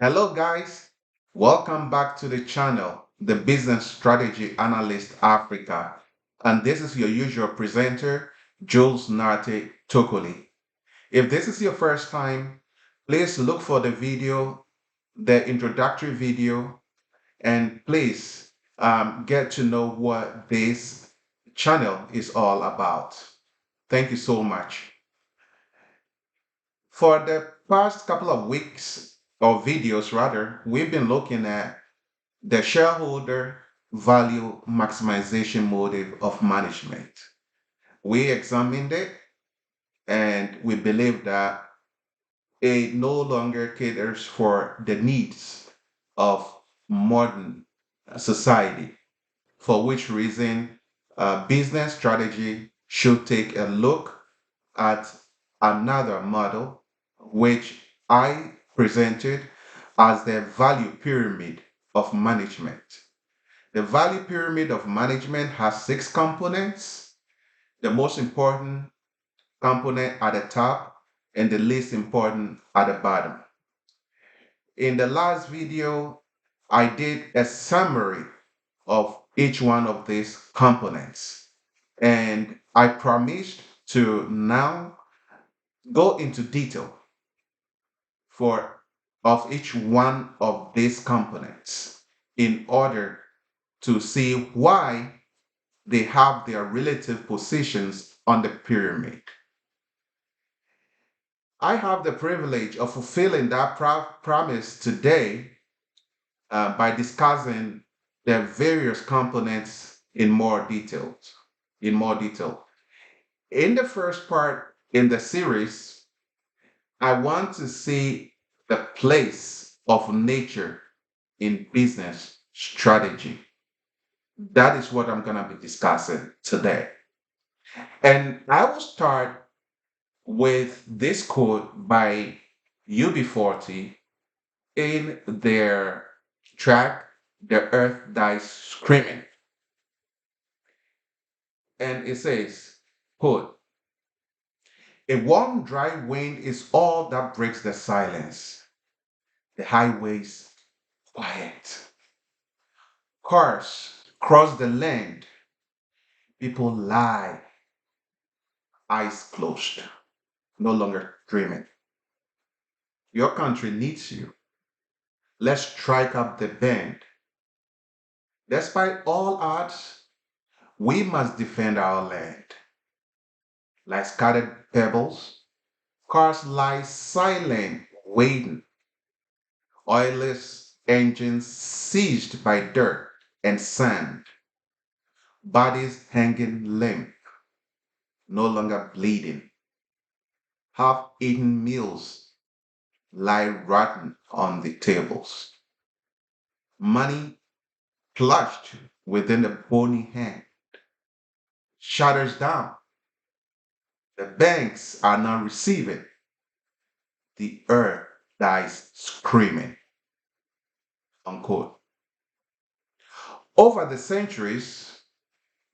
Hello, guys. Welcome back to the channel, the Business Strategy Analyst Africa. And this is your usual presenter, Jules Nartey-Tokoli. If this is your first time, please look for the video, the introductory video, and please get to know what this channel is all about. Thank you so much. For the past couple of weeks, or videos rather, we've been looking at the shareholder value maximization motive of management. We examined it and we believe that it no longer caters for the needs of modern society, for which reason business strategy should take a look at another model, which I presented as the value pyramid of management. The value pyramid of management has six components. The most important component at the top and the least important at the bottom. In the last video, I did a summary of each one of these components. And I promised to now go into detail for of each one of these components in order to see why they have their relative positions on the pyramid. I have the privilege of fulfilling that promise today by discussing the various components in more detail. In more detail. In the first part in the series, I want to see the place of nature in business strategy. That is what I'm going to be discussing today. And I will start with this quote by UB40 in their track, The Earth Dies Screaming. And it says, quote, a warm, dry wind is all that breaks the silence. The highways quiet. Cars cross the land. People lie, eyes closed, no longer dreaming. Your country needs you. Let's strike up the band. Despite all odds, we must defend our land. Like scattered pebbles, cars lie silent, waiting. Oilless engines seized by dirt and sand. Bodies hanging limp, no longer bleeding. Half-eaten meals lie rotten on the tables. Money clutched within a bony hand shatters down. The banks are not receiving. The earth dies screaming. Unquote. Over the centuries,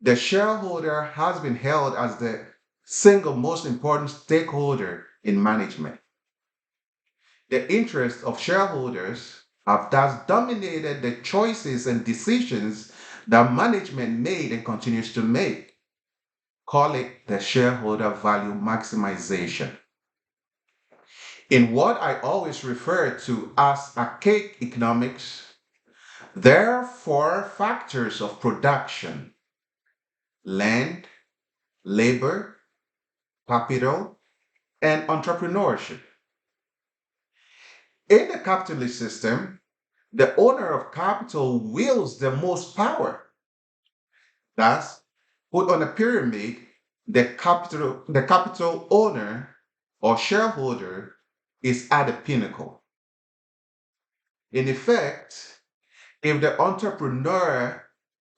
the shareholder has been held as the single most important stakeholder in management. The interests of shareholders have thus dominated the choices and decisions that management made and continues to make. Call it the shareholder value maximization. In what I always refer to as archaic economics, there are four factors of production: land, labor, capital, and entrepreneurship. In the capitalist system, the owner of capital wields the most power. Thus, put on a pyramid, the capital owner or shareholder is at the pinnacle. In effect, if the entrepreneur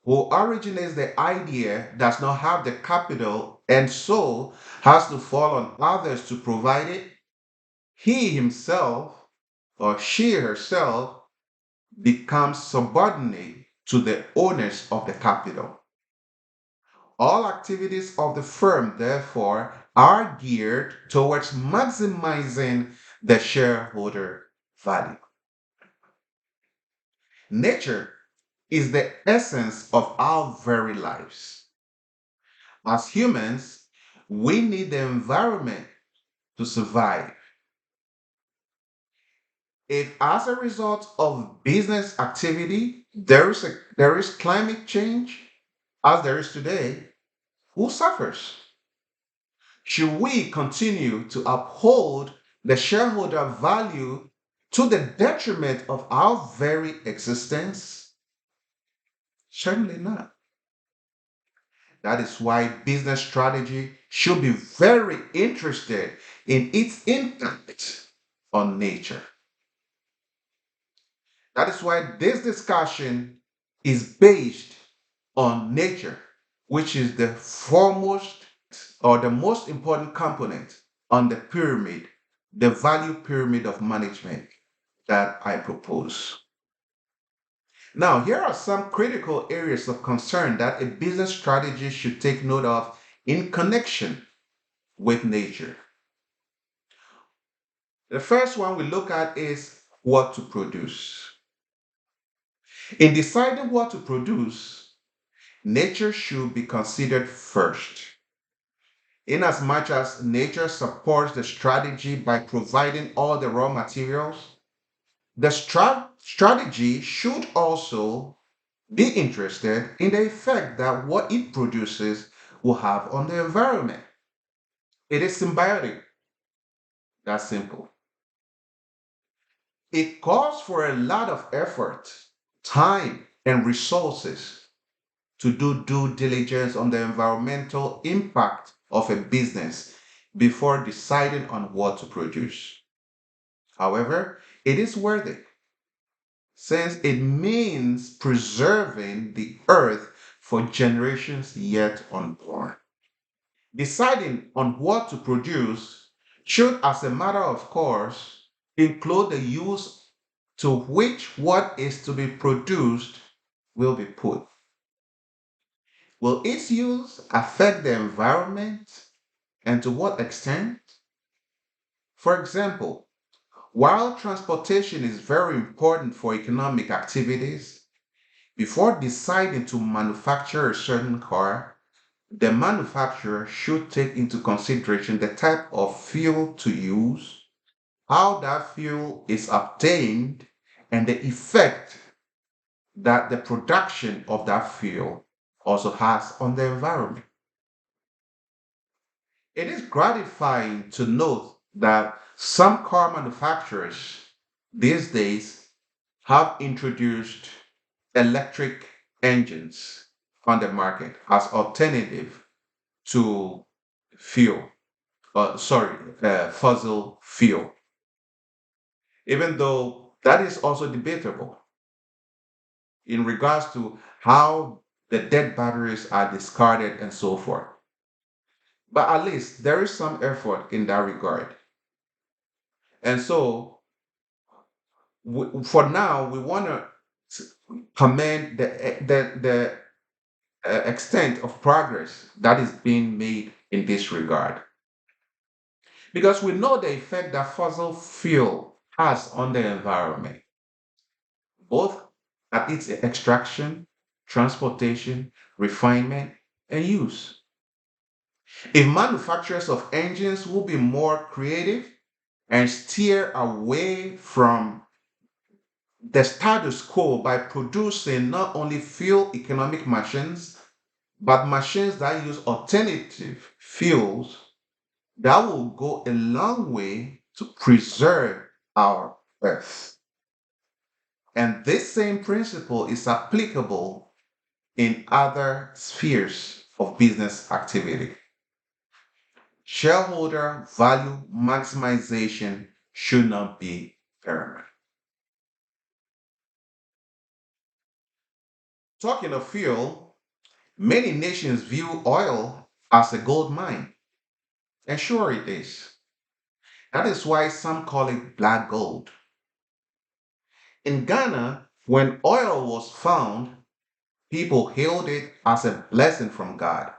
who originates the idea does not have the capital and so has to fall on others to provide it, he himself or she herself becomes subordinate to the owners of the capital. All activities of the firm, therefore, are geared towards maximizing the shareholder value. Nature is the essence of our very lives. As humans, we need the environment to survive. If as a result of business activity there is climate change as there is today, who suffers? Should we continue to uphold the shareholder value to the detriment of our very existence? Certainly not. That is why business strategy should be very interested in its impact on nature. That is why this discussion is based on nature, which is the foremost or the most important component on the pyramid, the value pyramid of management that I propose. Now, here are some critical areas of concern that a business strategy should take note of in connection with nature. The first one we look at is what to produce. In deciding what to produce, nature should be considered first. In as much as nature supports the strategy by providing all the raw materials, the strategy should also be interested in the effect that what it produces will have on the environment. It is symbiotic. That's simple. It calls for a lot of effort, time, and resources to do due diligence on the environmental impact of a business before deciding on what to produce. However, it is worth it since it means preserving the earth for generations yet unborn. Deciding on what to produce should, as a matter of course, include the use to which what is to be produced will be put. Will its use affect the environment and to what extent? For example, while transportation is very important for economic activities, before deciding to manufacture a certain car, the manufacturer should take into consideration the type of fuel to use, how that fuel is obtained, and the effect that the production of that fuel also has on the environment. It is gratifying to note that some car manufacturers these days have introduced electric engines on the market as alternative to fuel, fossil fuel, even though that is also debatable in regards to how the dead batteries are discarded and so forth. But at least there is some effort in that regard. And so, for now, we want to commend the extent of progress that is being made in this regard. Because we know the effect that fossil fuel has on the environment, both at its extraction, transportation, refinement, and use. If manufacturers of engines will be more creative and steer away from the status quo by producing not only fuel economic machines, but machines that use alternative fuels, that will go a long way to preserve our earth. And this same principle is applicable in other spheres of business activity. Shareholder value maximization should not be paramount. Talking of fuel, many nations view oil as a gold mine, and sure it is. That is why some call it black gold. In Ghana, when oil was found, people hailed it as a blessing from God.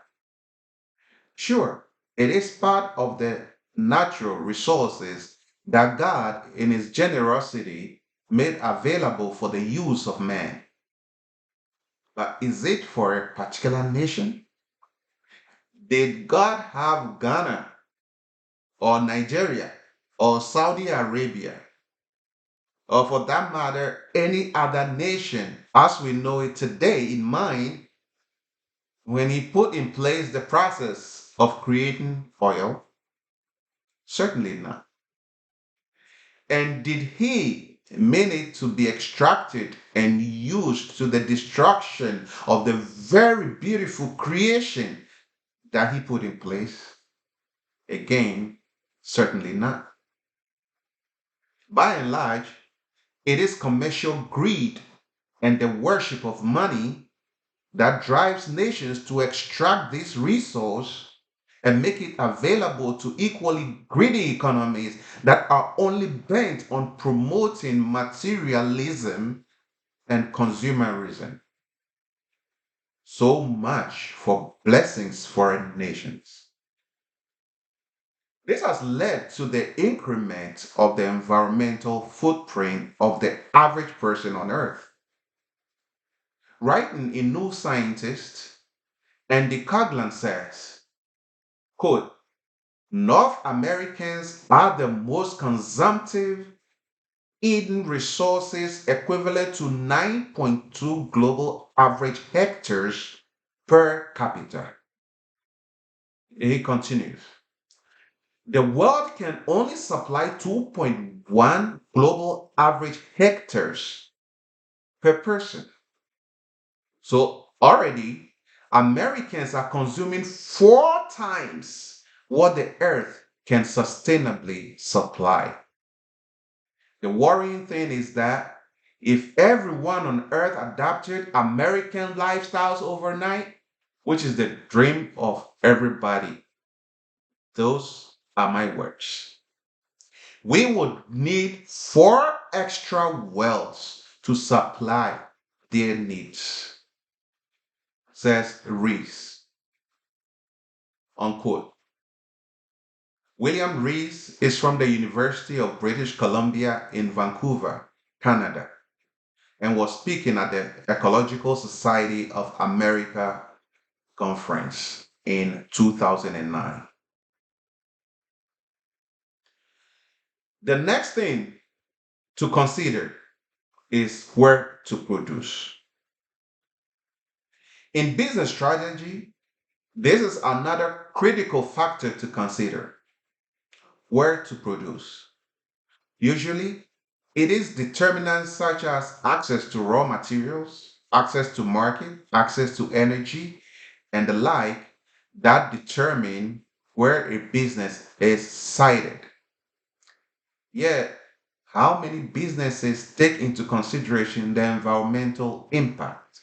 Sure, it is part of the natural resources that God, in His generosity, made available for the use of man. But is it for a particular nation? Did God have Ghana or Nigeria or Saudi Arabia, or for that matter, any other nation as we know it today in mind when he put in place the process of creating oil? Certainly not. And did he mean it to be extracted and used to the destruction of the very beautiful creation that he put in place? Again, certainly not. By and large, it is commercial greed and the worship of money that drives nations to extract this resource and make it available to equally greedy economies that are only bent on promoting materialism and consumerism. So much for blessings foreign nations. This has led to the increment of the environmental footprint of the average person on Earth. Writing in New Scientist, Andy Coghlan says, quote, North Americans are the most consumptive, eating resources equivalent to 9.2 global average hectares per capita. He continues, the world can only supply 2.1 global average hectares per person. So already, Americans are consuming 4 times what the earth can sustainably supply. The worrying thing is that if everyone on earth adopted American lifestyles overnight, which is the dream of everybody, those are my words. We would need 4 extra wells to supply their needs, says Rees, unquote. William Rees is from the University of British Columbia in Vancouver, Canada, and was speaking at the Ecological Society of America conference in 2009. The next thing to consider is where to produce. In business strategy, this is another critical factor to consider: where to produce. Usually, it is determinants such as access to raw materials, access to market, access to energy, and the like that determine where a business is sited. Yet, how many businesses take into consideration the environmental impact?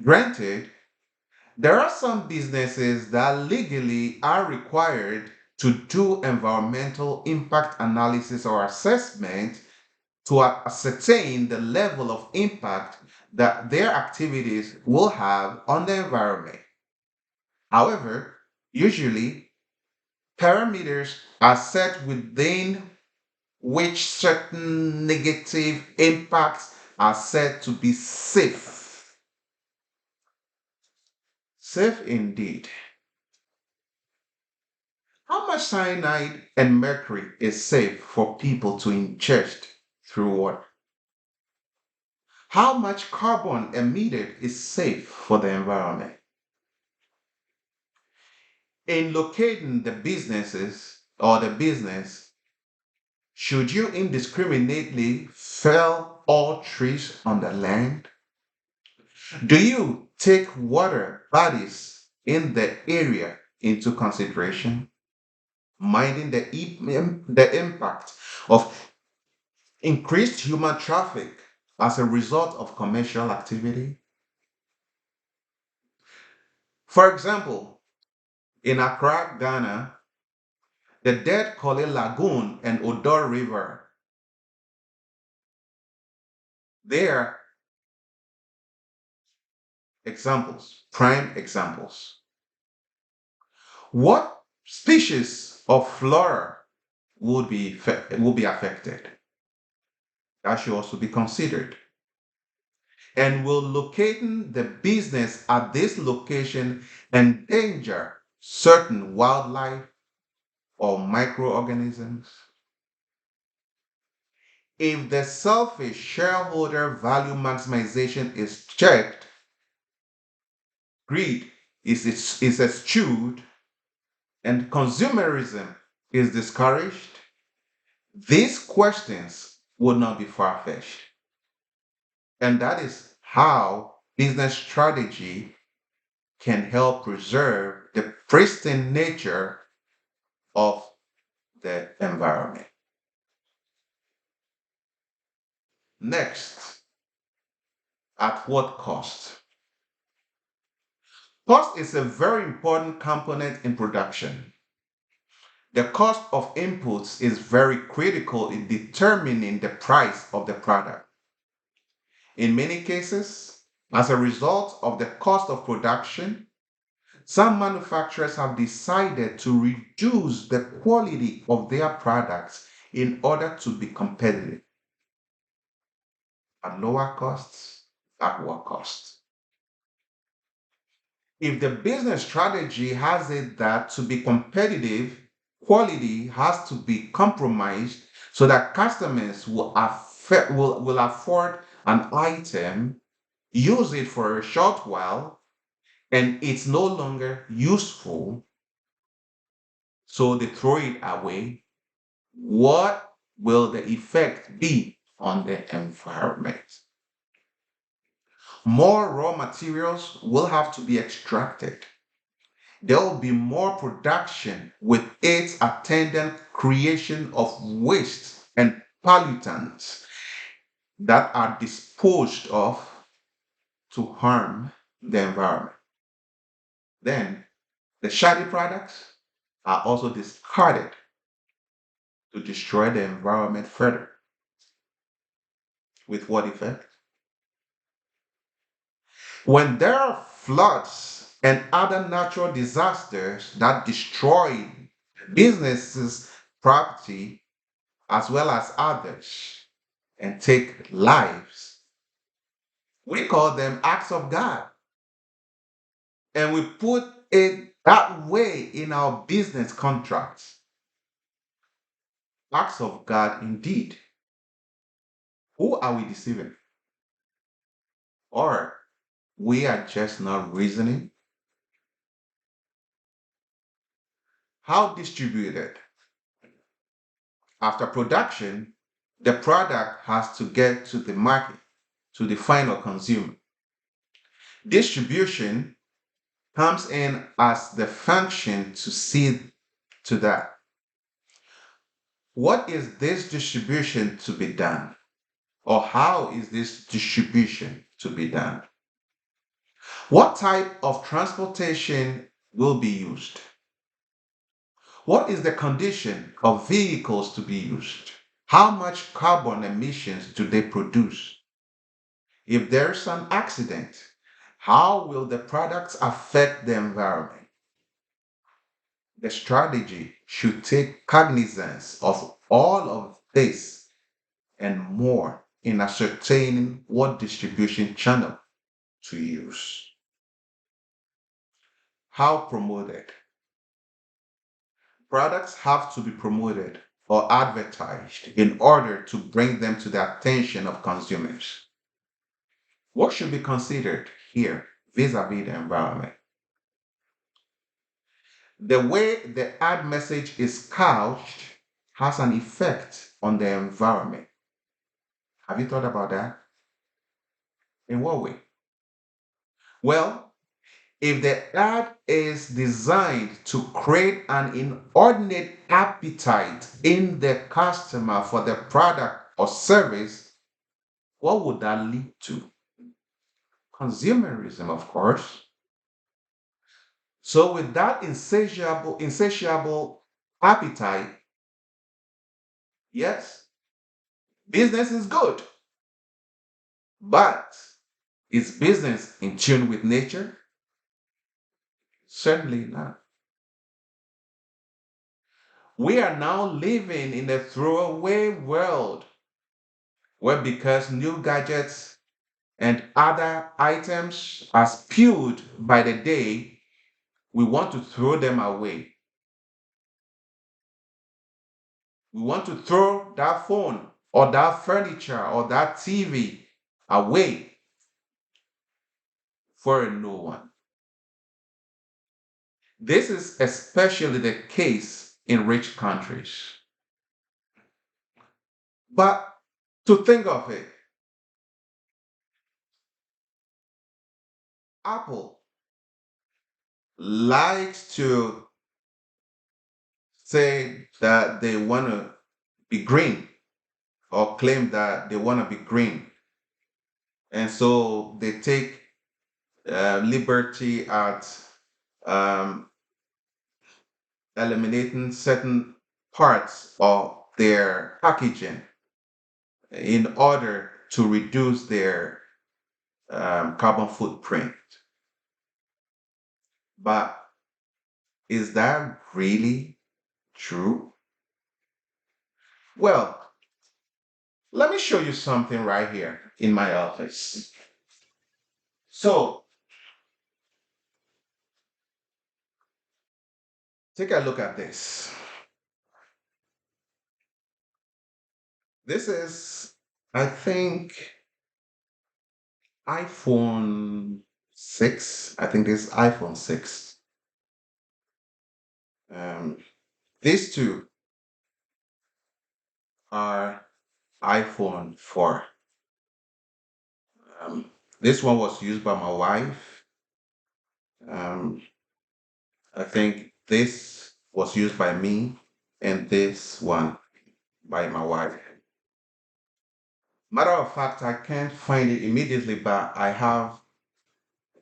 Granted, there are some businesses that legally are required to do environmental impact analysis or assessment to ascertain the level of impact that their activities will have on the environment. However, usually parameters are set within which certain negative impacts are said to be safe. Safe indeed. How much cyanide and mercury is safe for people to ingest through water? How much carbon emitted is safe for the environment? In locating the businesses or the business, should you indiscriminately fell all trees on the land? Do you take water bodies in the area into consideration, minding the impact of increased human traffic as a result of commercial activity? For example, in Accra, Ghana, the Dead Kole Lagoon and Odor River, they are examples, prime examples. What species of flora would be affected? That should also be considered. And will locating the business at this location endanger certain wildlife or microorganisms? If the selfish shareholder value maximization is checked, greed is eschewed, and consumerism is discouraged, these questions would not be far fetched. And that is how business strategy can help preserve the pristine nature of the environment. Next, at what cost? Cost is a very important component in production. The cost of inputs is very critical in determining the price of the product. In many cases, as a result of the cost of production, some manufacturers have decided to reduce the quality of their products in order to be competitive at lower costs, at what cost? If the business strategy has it that to be competitive, quality has to be compromised so that customers will afford an item, use it for a short while, and it's no longer useful, so they throw it away. What will the effect be on the environment? More raw materials will have to be extracted. There will be more production with its attendant creation of waste and pollutants that are disposed of to harm the environment. Then the shoddy products are also discarded to destroy the environment further. With what effect? When there are floods and other natural disasters that destroy businesses' property as well as others and take lives, we call them acts of God. And we put it that way in our business contracts. Acts of God indeed. Who are we deceiving? Or we are just not reasoning? How distributed? After production, the product has to get to the market, to the final consumer. Distribution comes in as the function to see to that. What is this distribution to be done? Or how is this distribution to be done? What type of transportation will be used? What is the condition of vehicles to be used? How much carbon emissions do they produce? If there's an accident, how will the products affect the environment? The strategy should take cognizance of all of this and more in ascertaining what distribution channel to use. How promoted? Products have to be promoted or advertised in order to bring them to the attention of consumers. What should be considered here vis-a-vis the environment? The way the ad message is couched has an effect on the environment. Have you thought about that? In what way? Well, if the ad is designed to create an inordinate appetite in the customer for the product or service, what would that lead to? Consumerism, of course. So with that insatiable appetite, yes, business is good, but is business in tune with nature? Certainly not. We are now living in a throwaway world Well, because new gadgets and other items are spewed by the day, we want to throw them away. We want to throw that phone or that furniture or that TV away for a new one. This is especially the case in rich countries. But to think of it, Apple likes to say that they want to be green or claim that they want to be green. And so they take liberty at um, eliminating certain parts of their packaging in order to reduce their carbon footprint. But is that really true? Well, let me show you something right here in my office. So take a look at this. This is, I think, iPhone 6. I think this is iPhone 6. Um, these two are iPhone 4. Um, this one was used by my wife. Um, I think this was used by me, and this one by my wife. Matter of fact, I can't find it immediately, but I have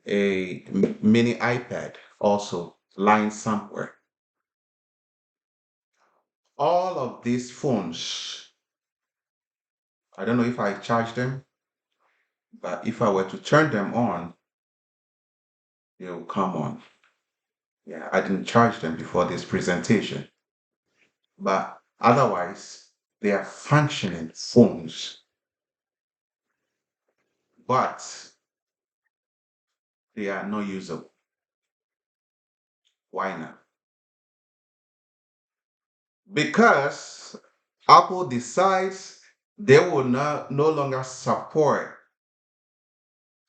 a mini iPad also lying somewhere. All of these phones, I don't know if I charge them, but if I were to turn them on, they will come on. Yeah, I didn't charge them before this presentation, but otherwise, they are functioning phones, but they are not usable. Why not? Because Apple decides they will no longer support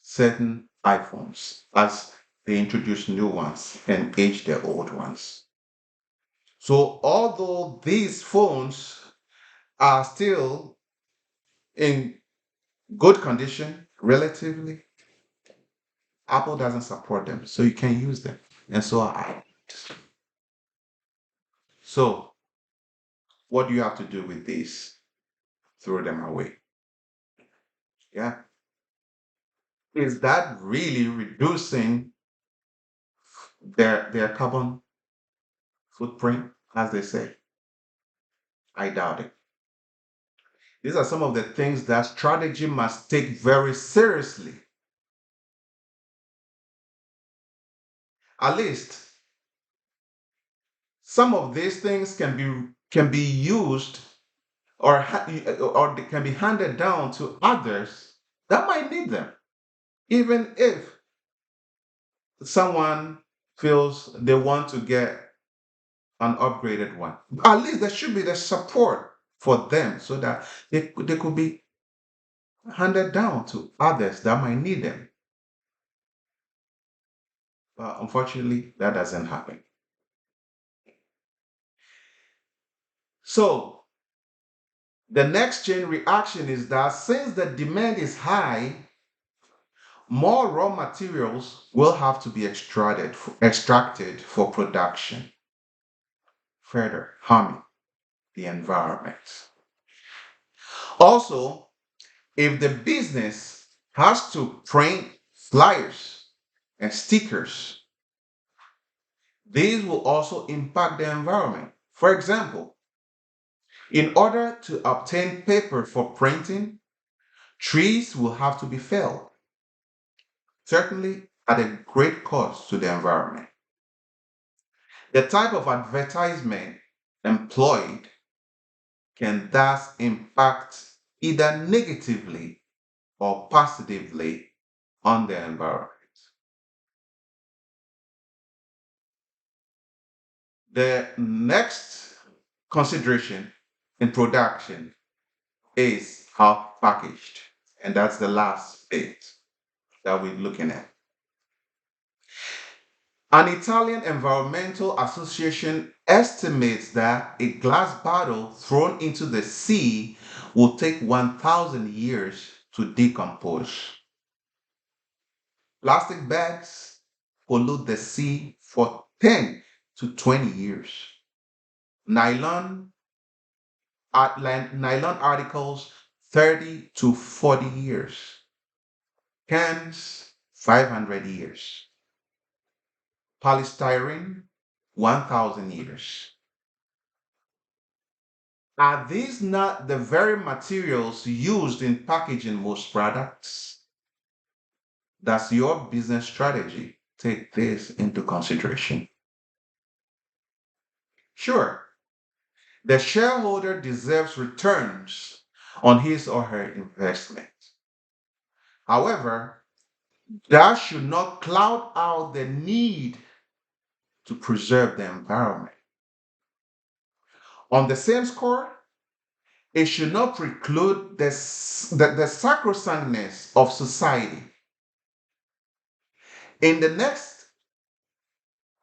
certain iPhones as they introduce new ones and age the old ones. So, although these phones are still in good condition relatively, Apple doesn't support them, so you can't use them. And so I. So, what do you have to do with these? Throw them away. Yeah. Is that really reducing their carbon footprint, as they say? I doubt it. These are some of the things that strategy must take very seriously. At least some of these things can be used or they can be handed down to others that might need them, even if someone feels they want to get an upgraded one. At least there should be the support for them so that they could be handed down to others that might need them. But unfortunately, that doesn't happen. So the next chain reaction is that since the demand is high, more raw materials will have to be extracted for production, further harming the environment. Also, if the business has to print flyers and stickers, these will also impact the environment. For example, in order to obtain paper for printing, trees will have to be felled, certainly at a great cost to the environment. The type of advertisement employed can thus impact either negatively or positively on the environment. The next consideration in production is how packaged, and that's the last bit that we're looking at. An Italian environmental association estimates that a glass bottle thrown into the sea will take 1,000 years to decompose. Plastic bags pollute the sea for 10 to 20 years. Nylon, nylon articles, 30 to 40 years. Cans, 500 years. Polystyrene, 1,000 years. Are these not the very materials used in packaging most products? Does your business strategy take this into consideration? Sure, the shareholder deserves returns on his or her investment. However, that should not cloud out the need to preserve the environment. On the same score, it should not preclude the sacrosanctness of society. In the next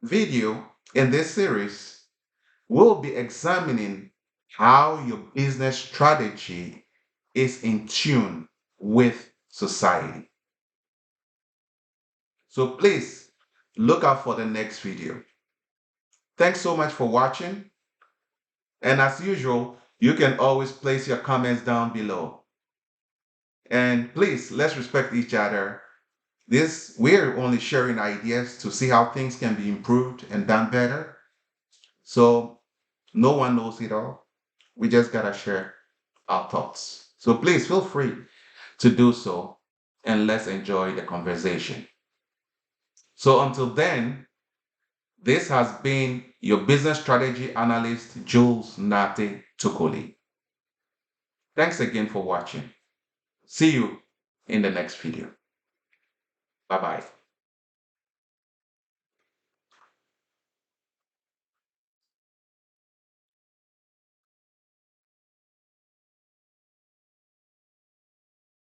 video in this series, we'll be examining how your business strategy is in tune with society. So please look out for the next video. Thanks so much for watching. And as usual, you can always place your comments down below. And please, let's respect each other. We're only sharing ideas to see how things can be improved and done better. So no one knows it all. We just gotta share our thoughts. So please feel free to do so and let's enjoy the conversation. So until then, this has been your business strategy analyst, Jules Nartey-Tokoli. Thanks again for watching. See you in the next video. Bye-bye.